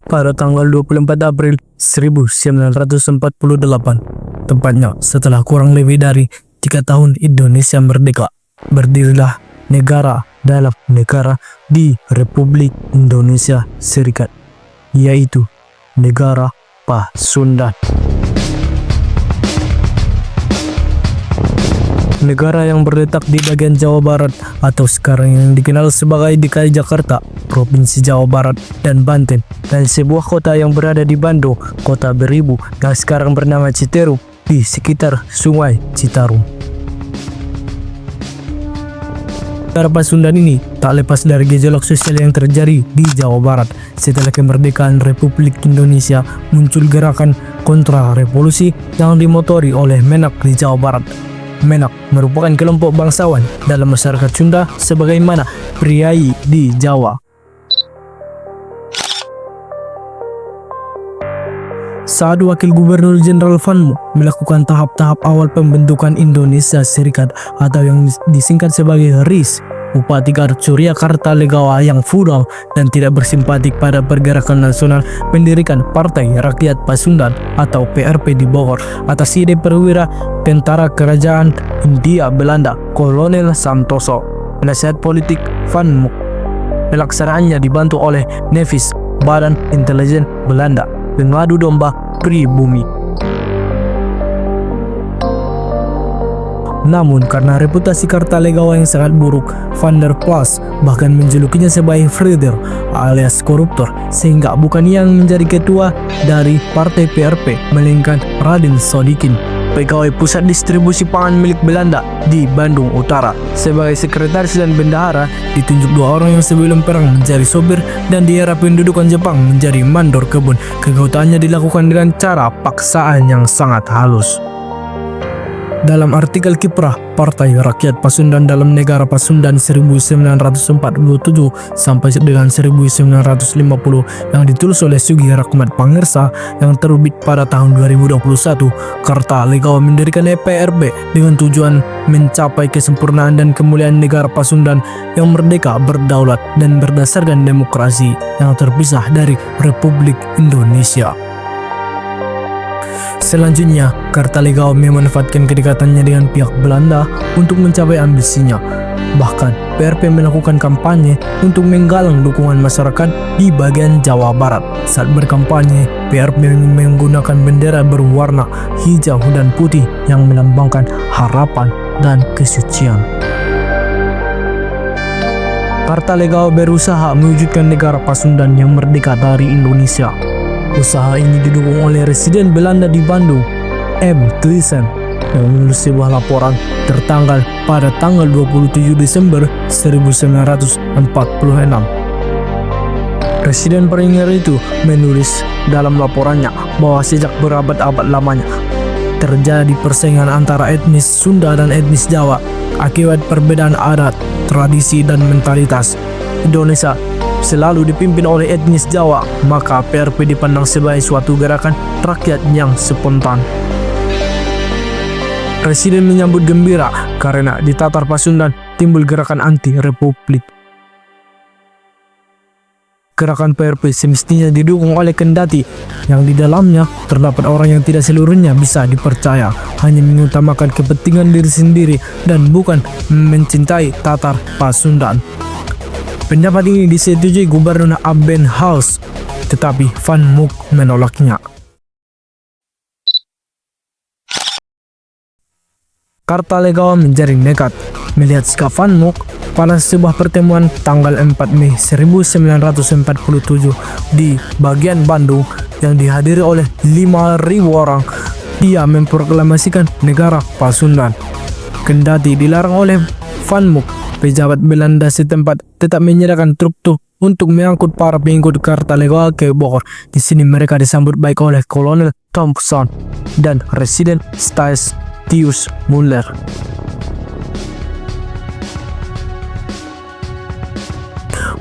pada tanggal 24 April 1948. Tepatnya setelah kurang lebih dari 3 tahun Indonesia merdeka, berdirilah negara dalam negara di Republik Indonesia Serikat, yaitu Negara Pasundan. Negara yang berletak di bagian Jawa Barat atau sekarang yang dikenal sebagai DKI Jakarta, Provinsi Jawa Barat dan Banten, dan sebuah kota yang berada di Bandung, Kota Beribu, yang sekarang bernama Citerum, di sekitar Sungai Citarum. Negara Pasundan ini tak lepas dari gejolak sosial yang terjadi di Jawa Barat. Setelah kemerdekaan Republik Indonesia, muncul gerakan kontra revolusi yang dimotori oleh Menak di Jawa Barat. Menak merupakan kelompok bangsawan dalam masyarakat Sunda sebagaimana priai di Jawa. Saat Wakil Gubernur Jenderal Van Mook melakukan tahap-tahap awal pembentukan Indonesia Serikat atau yang disingkat sebagai RIS, Bupati Garut Surya Kartalegawa yang feudal dan tidak bersimpatik pada pergerakan nasional mendirikan Partai Rakyat Pasundan atau PRP di Bogor atas ide perwira tentara kerajaan Hindia Belanda Kolonel Santoso. Penasihat politik Van Mook, pelaksanaannya dibantu oleh Nevis, Badan Intelijen Belanda, pengadu domba pribumi. Namun karena reputasi Kartalegawa yang sangat buruk, Van der Plas bahkan menjulukinya sebagai Frieder alias koruptor, sehingga bukan yang menjadi ketua dari partai PRP, melainkan Raden Sodikin, pegawai pusat distribusi pangan milik Belanda di Bandung Utara. Sebagai sekretaris dan bendahara, ditunjuk 2 orang yang sebelum perang menjadi sopir dan di era pendudukan Jepang menjadi mandor kebun. Kegiatannya dilakukan dengan cara paksaan yang sangat halus. Dalam artikel kiprah Partai Rakyat Pasundan dalam Negara Pasundan 1947 sampai dengan 1950 yang ditulis oleh Sugi Rahmat Pangersa yang terbit pada tahun 2021, Kartalegawa mendirikan PRP dengan tujuan mencapai kesempurnaan dan kemuliaan Negara Pasundan yang merdeka, berdaulat, dan berdasarkan demokrasi yang terpisah dari Republik Indonesia. Selanjutnya, Kartalegawa memanfaatkan kedekatannya dengan pihak Belanda untuk mencapai ambisinya. Bahkan, PRP melakukan kampanye untuk menggalang dukungan masyarakat di bagian Jawa Barat. Saat berkampanye, PRP menggunakan bendera berwarna hijau dan putih yang melambangkan harapan dan kesucian. Kartalegawa berusaha mewujudkan Negara Pasundan yang merdeka dari Indonesia. Usaha ini didukung oleh Residen Belanda di Bandung, M. Gleason, yang menulis sebuah laporan tertanggal pada tanggal 27 Desember 1946. Residen Premier itu menulis dalam laporannya bahwa sejak berabad-abad lamanya terjadi persaingan antara etnis Sunda dan etnis Jawa akibat perbedaan adat, tradisi, dan mentalitas. Indonesia selalu dipimpin oleh etnis Jawa, maka PRP dipandang sebagai suatu gerakan rakyat yang spontan. Presiden menyambut gembira karena di Tatar Pasundan timbul gerakan anti-republik. Gerakan PRP semestinya didukung oleh kendati yang di dalamnya terdapat orang yang tidak seluruhnya bisa dipercaya, hanya mengutamakan kepentingan diri sendiri dan bukan mencintai Tatar Pasundan. Pendapat ini disetujui Gubernur Abenhaus, tetapi Van Mook menolaknya. Kartalegawa menjadi nekat melihat sikap Van Mook pada sebuah pertemuan tanggal 4 Mei 1947 di bagian Bandung yang dihadiri oleh 5.000 orang. Dia memproklamasikan Negara Pasundan. Kendati dilarang oleh Van Mook, pejabat Belanda setempat tetap menyediakan truk untuk mengangkut para pengikut Kartalegawa ke Bogor. Di sini mereka disambut baik oleh Kolonel Thompson dan Residen Statius Muller.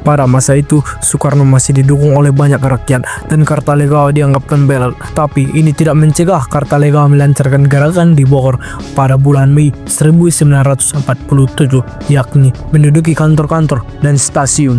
Pada masa itu, Soekarno masih didukung oleh banyak rakyat dan Kartalegawa dianggap tembel. Tapi ini tidak mencegah Kartalegawa melancarkan gerakan di Bogor pada bulan Mei 1947, yakni menduduki kantor-kantor dan stasiun,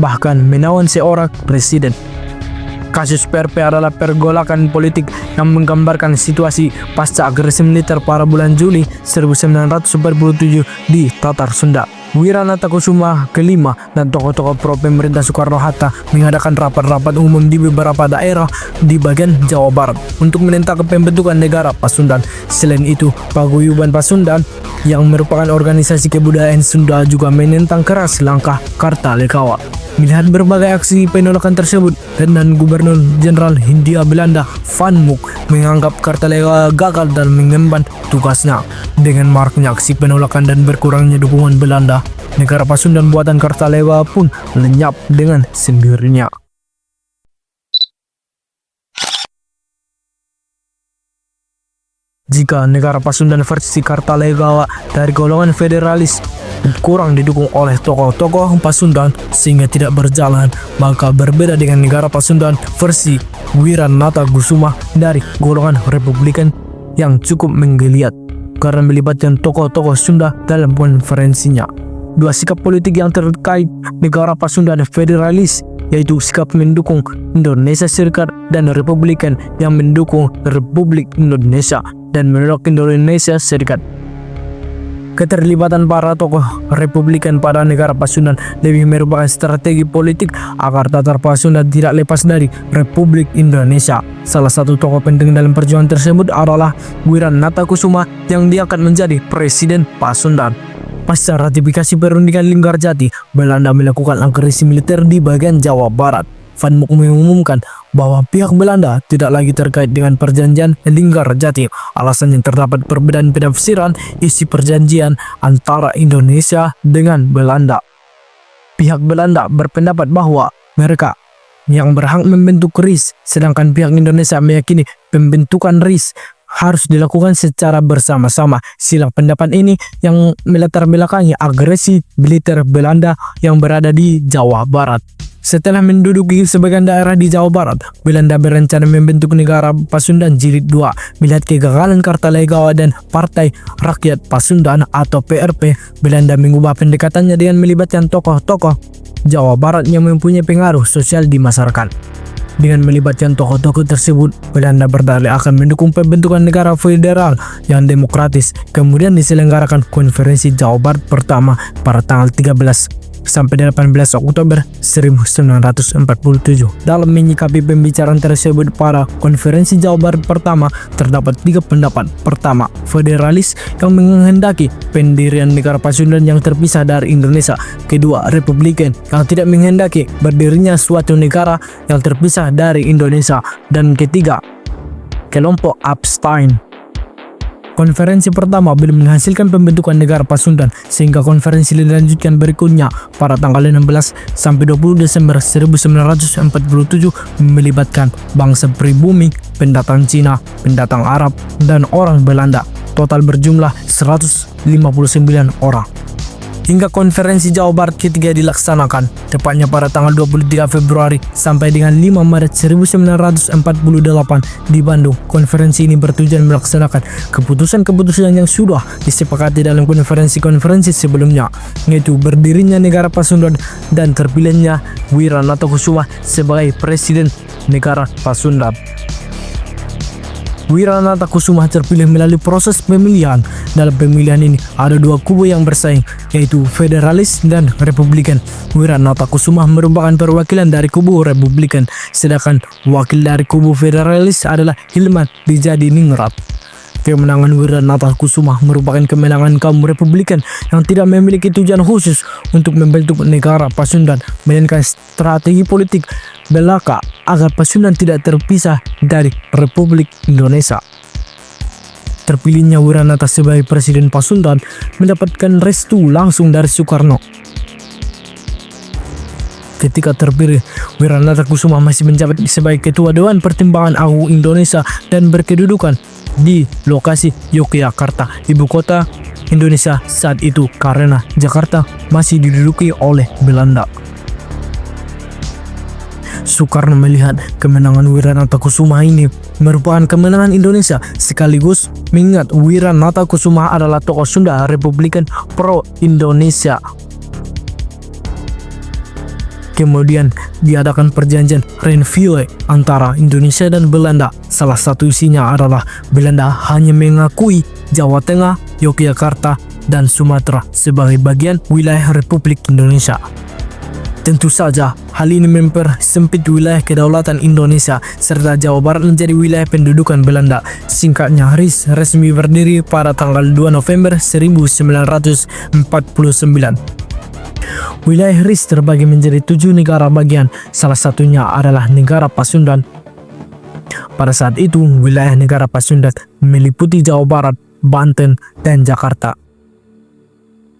bahkan menawan seorang presiden. Kasus PRP adalah pergolakan politik yang menggambarkan situasi pasca agresi militer pada bulan Juli 1947 di Tatar Sunda. Wiranata Kusuma kelima dan tokoh-tokoh pro pemerintah Soekarno-Hatta mengadakan rapat-rapat umum di beberapa daerah di bagian Jawa Barat untuk menentang pembentukan negara Pasundan. Selain itu, Paguyuban Pasundan yang merupakan organisasi kebudayaan Sunda juga menentang keras langkah Kartalegawa. Melihat berbagai aksi penolakan tersebut, Letnan Gubernur Jenderal Hindia Belanda Van Mook menganggap Kartalegawa gagal dalam mengemban tugasnya. Dengan maraknya aksi penolakan dan berkurangnya dukungan Belanda, negara Pasundan buatan Kartalegawa pun lenyap dengan sendirinya. Jika negara Pasundan versi Kartalegawa dari golongan federalis kurang didukung oleh tokoh-tokoh Pasundan sehingga tidak berjalan, maka berbeda dengan negara Pasundan versi Wiranata Kusuma dari golongan Republikan yang cukup menggeliat karena melibatkan tokoh-tokoh Sunda dalam konferensinya. Dua sikap politik yang terkait negara Pasundan federalis, yaitu sikap mendukung Indonesia Serikat dan Republikan yang mendukung Republik Indonesia dan menolak Indonesia Serikat. Keterlibatan para tokoh Republikan pada negara Pasundan lebih merupakan strategi politik agar Tatar Pasundan tidak lepas dari Republik Indonesia. Salah satu tokoh penting dalam perjuangan tersebut adalah Wiranata Kusuma yang dia akan menjadi Presiden Pasundan. Pasca ratifikasi perundingan Linggarjati, Belanda melakukan agresi militer di bagian Jawa Barat. Van Mook mengumumkan bahwa pihak Belanda tidak lagi terkait dengan perjanjian Linggarjati. Alasannya terdapat perbedaan penafsiran isi perjanjian antara Indonesia dengan Belanda. Pihak Belanda berpendapat bahwa mereka yang berhak membentuk RIS, sedangkan pihak Indonesia meyakini pembentukan RIS harus dilakukan secara bersama-sama. Silang pendapat ini yang melatar belakangi agresi militer Belanda yang berada di Jawa Barat. Setelah menduduki sebagian daerah di Jawa Barat, Belanda berencana membentuk negara Pasundan Jilid 2. Melihat kegagalan Kartalegawa dan Partai Rakyat Pasundan atau PRP, Belanda mengubah pendekatannya dengan melibatkan tokoh-tokoh Jawa Barat yang mempunyai pengaruh sosial di masyarakat. Dengan melibatkan tokoh-tokoh tersebut, Belanda berdalih akan mendukung pembentukan negara federal yang demokratis. Kemudian diselenggarakan Konferensi Jawa Barat pertama pada tanggal 13 sampai 18 Oktober 1947. Dalam menyikapi pembicaraan tersebut pada Konferensi Jawa Barat pertama, terdapat 3 pendapat. Pertama, federalis yang menghendaki pendirian negara Pasundan yang terpisah dari Indonesia. Kedua, Republikan yang tidak menghendaki berdirinya suatu negara yang terpisah dari Indonesia. Dan ketiga, kelompok Abstain. Konferensi pertama belum menghasilkan pembentukan negara Pasundan, sehingga konferensi dilanjutkan berikutnya pada tanggal 16 sampai 20 Desember 1947 melibatkan bangsa pribumi, pendatang Cina, pendatang Arab, dan orang Belanda. Total berjumlah 159 orang. Hingga konferensi Jawa Barat ketiga dilaksanakan, tepatnya pada tanggal 23 Februari sampai dengan 5 Maret 1948 di Bandung. Konferensi ini bertujuan melaksanakan keputusan-keputusan yang sudah disepakati dalam konferensi-konferensi sebelumnya, yaitu berdirinya negara Pasundan dan terpilihnya Wiranata Kusuma sebagai Presiden negara Pasundan. Wiranata Kusuma terpilih melalui proses pemilihan. Dalam pemilihan ini ada 2 kubu yang bersaing, yaitu federalis dan republikan. Wiranata Kusuma merupakan perwakilan dari kubu Republikan, sedangkan wakil dari kubu federalis adalah Hilman Dijadiningrat. Kemenangan Wiranata Kusuma merupakan kemenangan kaum Republikan yang tidak memiliki tujuan khusus untuk membentuk negara Pasundan, melainkan strategi politik belaka agar Pasundan tidak terpisah dari Republik Indonesia. Terpilihnya Wiranata sebagai Presiden Pasundan mendapatkan restu langsung dari Soekarno. Ketika terpilih, Wiranata Kusuma masih menjabat sebagai Ketua Dewan Pertimbangan Agung Indonesia dan berkedudukan di lokasi Yogyakarta, ibu kota Indonesia saat itu, karena Jakarta masih diduduki oleh Belanda. Soekarno melihat kemenangan Wiranata Kusuma ini merupakan kemenangan Indonesia, sekaligus mengingat Wiranata Kusuma adalah tokoh Sunda Republikan pro-Indonesia. Kemudian diadakan perjanjian Renville antara Indonesia dan Belanda. Salah satu isinya adalah Belanda hanya mengakui Jawa Tengah, Yogyakarta, dan Sumatera sebagai bagian wilayah Republik Indonesia. Tentu saja, hal ini mempersempit wilayah kedaulatan Indonesia serta Jawa Barat menjadi wilayah pendudukan Belanda. Singkatnya, RIS resmi berdiri pada tanggal 2 November 1949. Wilayah RIS terbagi menjadi 7 negara bagian, salah satunya adalah negara Pasundan. Pada saat itu, wilayah negara Pasundan meliputi Jawa Barat, Banten, dan Jakarta.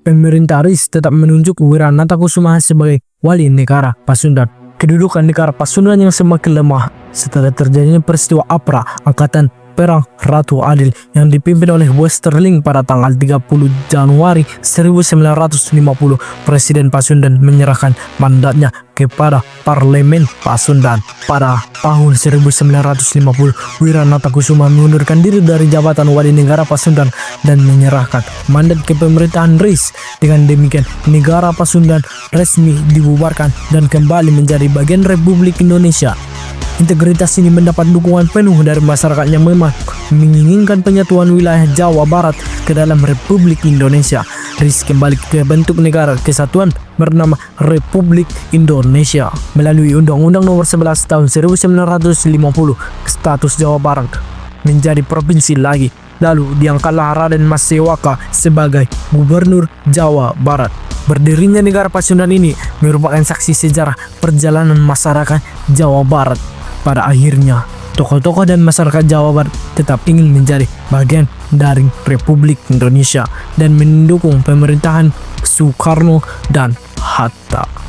Pemerintah RIS tetap menunjuk Wiranata Kusuma sebagai wali negara Pasundan. Kedudukan negara Pasundan yang semakin lemah setelah terjadinya peristiwa APRA, Angkatan Perang Ratu Adil, yang dipimpin oleh Westerling pada tanggal 30 Januari 1950. Presiden Pasundan menyerahkan mandatnya kepada Parlemen Pasundan. Pada tahun 1950, Wiranata Kusuma mengundurkan diri dari jabatan wali negara Pasundan dan menyerahkan mandat ke pemerintahan RIS. Dengan demikian, negara Pasundan resmi dibubarkan dan kembali menjadi bagian Republik Indonesia. Integritas ini mendapat dukungan penuh dari masyarakat yang memang menginginkan penyatuan wilayah Jawa Barat ke dalam Republik Indonesia. RIS kembali ke bentuk negara kesatuan bernama Republik Indonesia melalui Undang-Undang Nomor 11 Tahun 1950. Status Jawa Barat menjadi provinsi lagi. Lalu diangkatlah Raden Mas Sewaka sebagai Gubernur Jawa Barat. Berdirinya negara Pasundan ini merupakan saksi sejarah perjalanan masyarakat Jawa Barat. Pada akhirnya, tokoh-tokoh dan masyarakat Jawa Barat tetap ingin menjadi bagian dari Republik Indonesia dan mendukung pemerintahan Soekarno dan Hatta.